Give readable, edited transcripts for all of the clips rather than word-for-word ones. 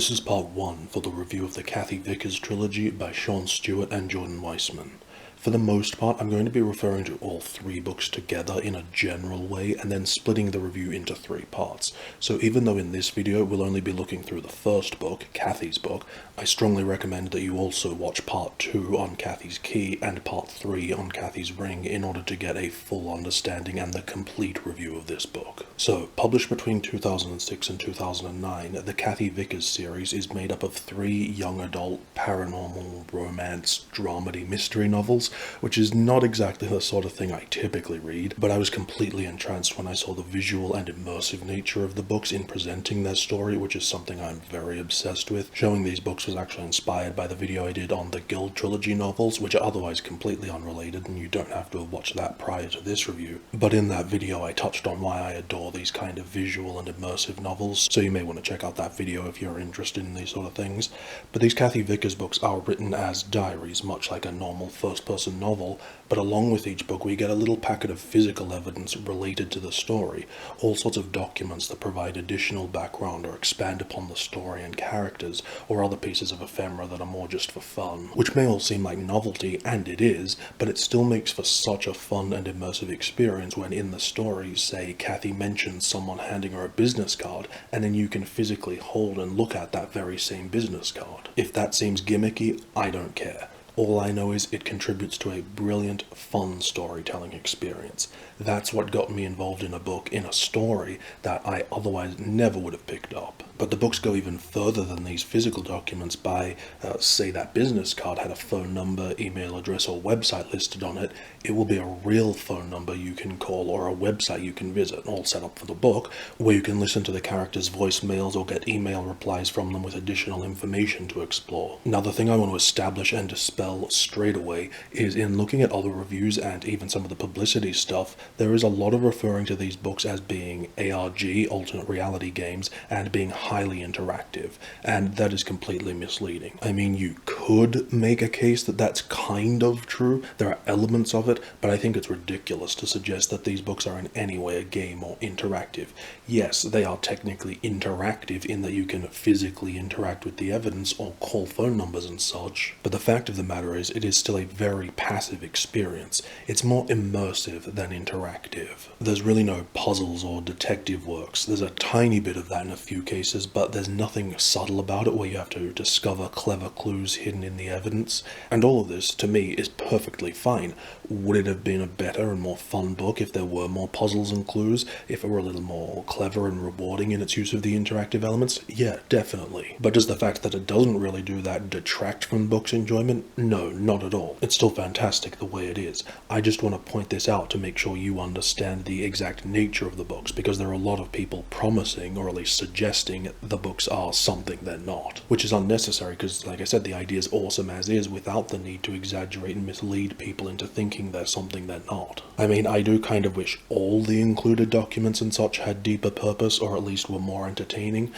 This is part 1 for the review of the Cathy Vicker's trilogy by Sean Stewart and Jordan Weissman. For the most part, I'm going to be referring to all 3 books together in a general way and then splitting the review into 3 parts. So even though in this video we'll only be looking through the first book, Cathy's book, I strongly recommend that you also watch part 2 on Cathy's Key and part 3 on Cathy's Ring in order to get a full understanding and the complete review of this book. So, published between 2006 and 2009, the Cathy Vicker's series is made up of 3 young adult paranormal romance dramedy mystery novels, which is not exactly the sort of thing I typically read, but I was completely entranced when I saw the visual and immersive nature of the books in presenting their story, which is something I'm very obsessed with. Showing these books was actually inspired by the video I did on the Guild Trilogy novels, which are otherwise completely unrelated, and you don't have to have watched that prior to this review. But in that video I touched on why I adore these kind of visual and immersive novels, so you may want to check out that video if you're interested in these sort of things. But these Cathy Vicker's books are written as diaries, much like a normal first-person novel, but along with each book we get a little packet of physical evidence related to the story, all sorts of documents that provide additional background or expand upon the story and characters, or other pieces of ephemera that are more just for fun, which may all seem like novelty, and it is, but it still makes for such a fun and immersive experience when in the story, say, Cathy mentions someone handing her a business card, and then you can physically hold and look at that very same business card. If that seems gimmicky, I don't care. All I know is it contributes to a brilliant, fun storytelling experience. That's what got me involved in a book, in a story, that I otherwise never would have picked up. But the books go even further than these physical documents by, say that business card had a phone number, email address, or website listed on it, it will be a real phone number you can call or a website you can visit, all set up for the book, where you can listen to the characters' voicemails or get email replies from them with additional information to explore. Now, the thing I want to establish and dispel straight away is in looking at other reviews and even some of the publicity stuff, there is a lot of referring to these books as being ARG, alternate reality games, and being highly interactive, and that is completely misleading. I mean, you could make a case that that's kind of true, there are elements of it, but I think it's ridiculous to suggest that these books are in any way a game or interactive. Yes, they are technically interactive in that you can physically interact with the evidence or call phone numbers and such, but the fact of the matter is it is still a very passive experience. It's more immersive than interactive. There's really no puzzles or detective works. There's a tiny bit of that in a few cases, but there's nothing subtle about it where you have to discover clever clues hidden in the evidence. And all of this, to me, is perfectly fine. Would it have been a better and more fun book if there were more puzzles and clues? If it were a little more clever and rewarding in its use of the interactive elements? Yeah, definitely. But does the fact that it doesn't really do that detract from the book's enjoyment? No, not at all. It's still fantastic the way it is. I just want to point this out to make sure you understand the exact nature of the books, because there are a lot of people promising, or at least suggesting, the books are something they're not. Which is unnecessary because, like I said, the idea is awesome as is without the need to exaggerate and mislead people into thinking they're something they're not. I mean, I do kind of wish all the included documents and such had deeper purpose, or at least were more entertaining.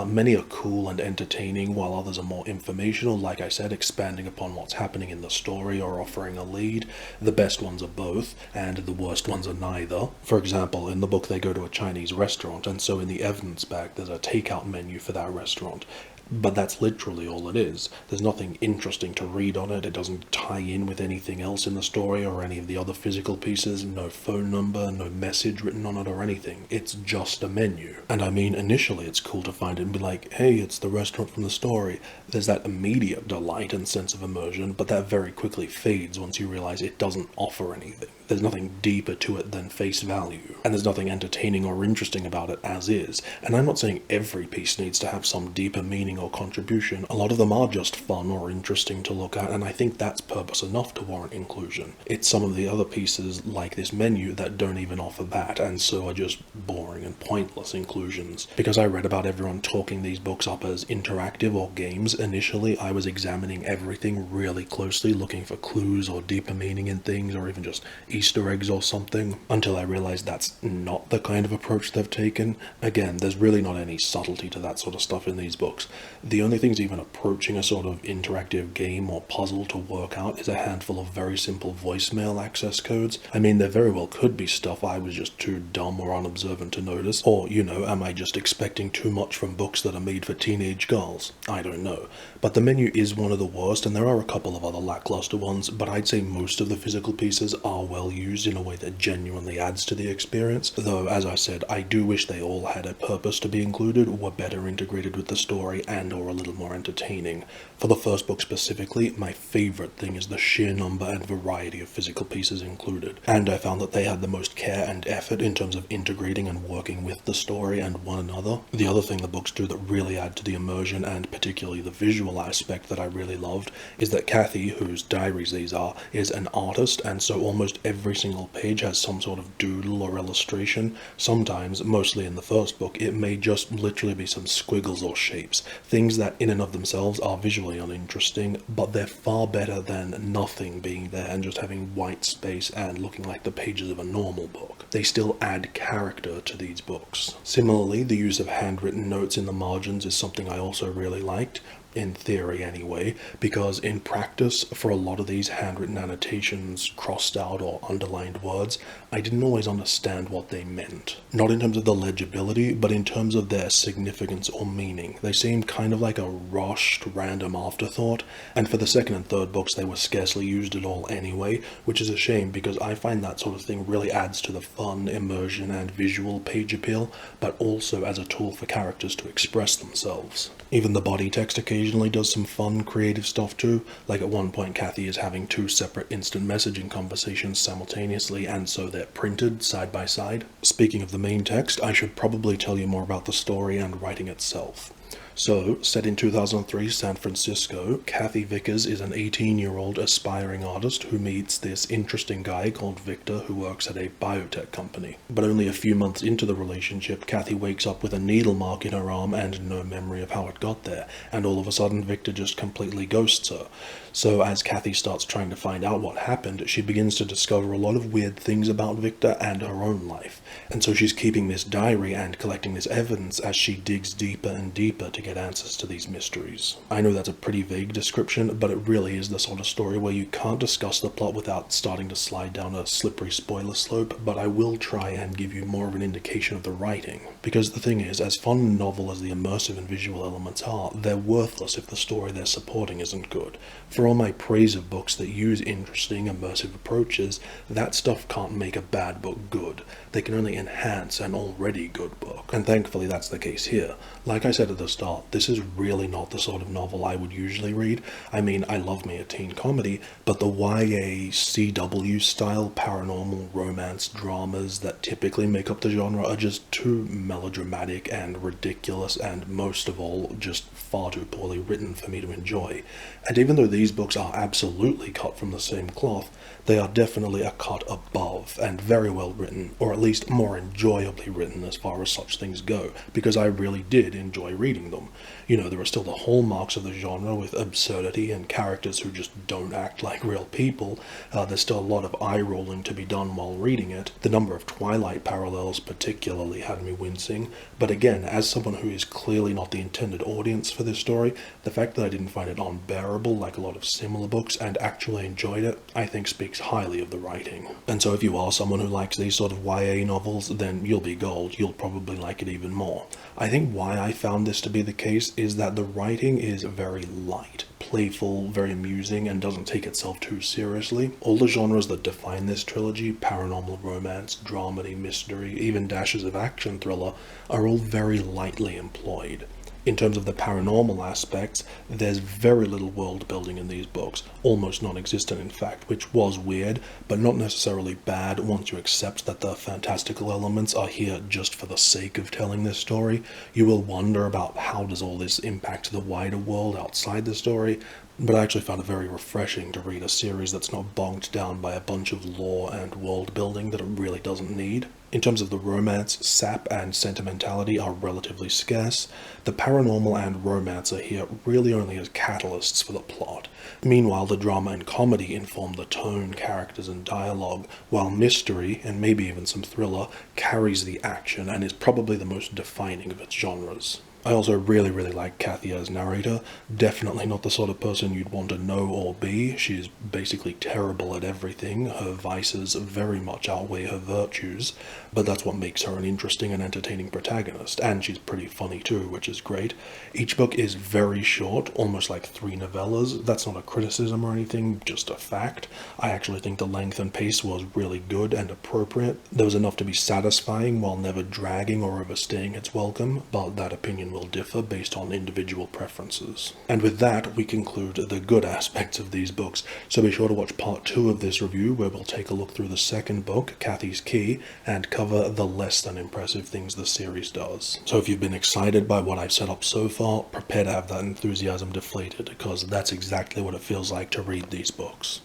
Many are cool and entertaining, while others are more informational, like I said, expanding upon what's happening in the story or offering a lead. The best ones are both, and the worst ones are neither. For example, in the book they go to a Chinese restaurant, and so in the evidence bag there's a takeout menu for that restaurant. But that's literally all it is. There's nothing interesting to read on it. It doesn't tie in with anything else in the story or any of the other physical pieces. No phone number, no message written on it or anything. It's just a menu. And I mean, initially it's cool to find it and be like, hey, it's the restaurant from the story. There's that immediate delight and sense of immersion, but that very quickly fades once you realize it doesn't offer anything. There's nothing deeper to it than face value, and there's nothing entertaining or interesting about it as is. And I'm not saying every piece needs to have some deeper meaning or contribution. A lot of them are just fun or interesting to look at, and I think that's purpose enough to warrant inclusion. It's some of the other pieces, like this menu, that don't even offer that, and so are just boring and pointless inclusions. Because I read about everyone talking these books up as interactive or games, initially I was examining everything really closely, looking for clues or deeper meaning in things, or even just Easter eggs or something, until I realized that's not the kind of approach they've taken. Again, there's really not any subtlety to that sort of stuff in these books. The only things even approaching a sort of interactive game or puzzle to work out is a handful of very simple voicemail access codes. I mean, there very well could be stuff I was just too dumb or unobservant to notice, or, am I just expecting too much from books that are made for teenage girls? I don't know. But the menu is one of the worst, and there are a couple of other lackluster ones, but I'd say most of the physical pieces are well used in a way that genuinely adds to the experience, though, as I said, I do wish they all had a purpose to be included, were better integrated with the story, and or a little more entertaining. For the first book specifically, my favourite thing is the sheer number and variety of physical pieces included, and I found that they had the most care and effort in terms of integrating and working with the story and one another. The other thing the books do that really add to the immersion, and particularly the visual aspect that I really loved, is that Cathy, whose diaries these are, is an artist, and so almost every single page has some sort of doodle or illustration. Sometimes, mostly in the first book, it may just literally be some squiggles or shapes, things that in and of themselves are visually uninteresting, but they're far better than nothing being there and just having white space and looking like the pages of a normal book. They still add character to these books. Similarly, the use of handwritten notes in the margins is something I also really liked, in theory anyway, because in practice, for a lot of these handwritten annotations, crossed out or underlined words, I didn't always understand what they meant. Not in terms of the legibility, but in terms of their significance or meaning. They seemed kind of like a rushed, random afterthought, and for the second and third books they were scarcely used at all anyway, which is a shame because I find that sort of thing really adds to the fun, immersion, and visual page appeal, but also as a tool for characters to express themselves. Even the body text occasionally does some fun, creative stuff too, like at one point Cathy is having two separate instant messaging conversations simultaneously, and so they're printed side by side. Speaking of the main text, I should probably tell you more about the story and writing itself. So, set in 2003 San Francisco, Cathy Vickers is an 18-year-old aspiring artist who meets this interesting guy called Vicker who works at a biotech company. But only a few months into the relationship, Cathy wakes up with a needle mark in her arm and no memory of how it got there, and all of a sudden Vicker just completely ghosts her. So as Cathy starts trying to find out what happened, she begins to discover a lot of weird things about Vicker and her own life. And so she's keeping this diary and collecting this evidence as she digs deeper and deeper to get answers to these mysteries. I know that's a pretty vague description, but it really is the sort of story where you can't discuss the plot without starting to slide down a slippery spoiler slope, but I will try and give you more of an indication of the writing. Because the thing is, as fun and novel as the immersive and visual elements are, they're worthless if the story they're supporting isn't good. For all my praise of books that use interesting, immersive approaches, that stuff can't make a bad book good. They can only enhance an already good book. And thankfully that's the case here. Like I said at the start, this is really not the sort of novel I would usually read. I mean, I love me a teen comedy, but the YA CW style paranormal romance dramas that typically make up the genre are just too melodramatic and ridiculous, and most of all, just far too poorly written for me to enjoy. And even though these books are absolutely cut from the same cloth, they are definitely a cut above, and very well written, or at least more enjoyably written as far as such things go, because I really did enjoy reading them. There are still the hallmarks of the genre with absurdity and characters who just don't act like real people. There's still a lot of eye-rolling to be done while reading it. The number of Twilight parallels particularly had me wincing, but again, as someone who is clearly not the intended audience for this story, the fact that I didn't find it unbearable like a lot of similar books and actually enjoyed it, I think speaks highly of the writing. And so if you are someone who likes these sort of YA novels, then you'll be gold. You'll probably like it even more. I think why I found this to be the case is that the writing is very light, playful, very amusing, and doesn't take itself too seriously. All the genres that define this trilogy, paranormal romance, dramedy, mystery, even dashes of action thriller, are all very lightly employed. In terms of the paranormal aspects, there's very little world building in these books, almost non-existent in fact, which was weird, but not necessarily bad once you accept that the fantastical elements are here just for the sake of telling this story. You will wonder about how does all this impact the wider world outside the story, but I actually found it very refreshing to read a series that's not bogged down by a bunch of lore and world building that it really doesn't need. In terms of the romance, sap and sentimentality are relatively scarce. The paranormal and romance are here really only as catalysts for the plot. Meanwhile, the drama and comedy inform the tone, characters, and dialogue, while mystery, and maybe even some thriller, carries the action and is probably the most defining of its genres. I also really like Cathy as narrator. Definitely not the sort of person you'd want to know or be. She's basically terrible at everything. Her vices very much outweigh her virtues, but that's what makes her an interesting and entertaining protagonist, and she's pretty funny too, which is great. Each book is very short, almost like 3 novellas. That's not a criticism or anything, just a fact. I actually think the length and pace was really good and appropriate. There was enough to be satisfying while never dragging or overstaying its welcome, but that opinion will differ based on individual preferences. And with that, we conclude the good aspects of these books, so be sure to watch part 2 of this review, where we'll take a look through the second book, Cathy's Key, and cover the less than impressive things the series does. So if you've been excited by what I've set up so far, prepare to have that enthusiasm deflated, because that's exactly what it feels like to read these books.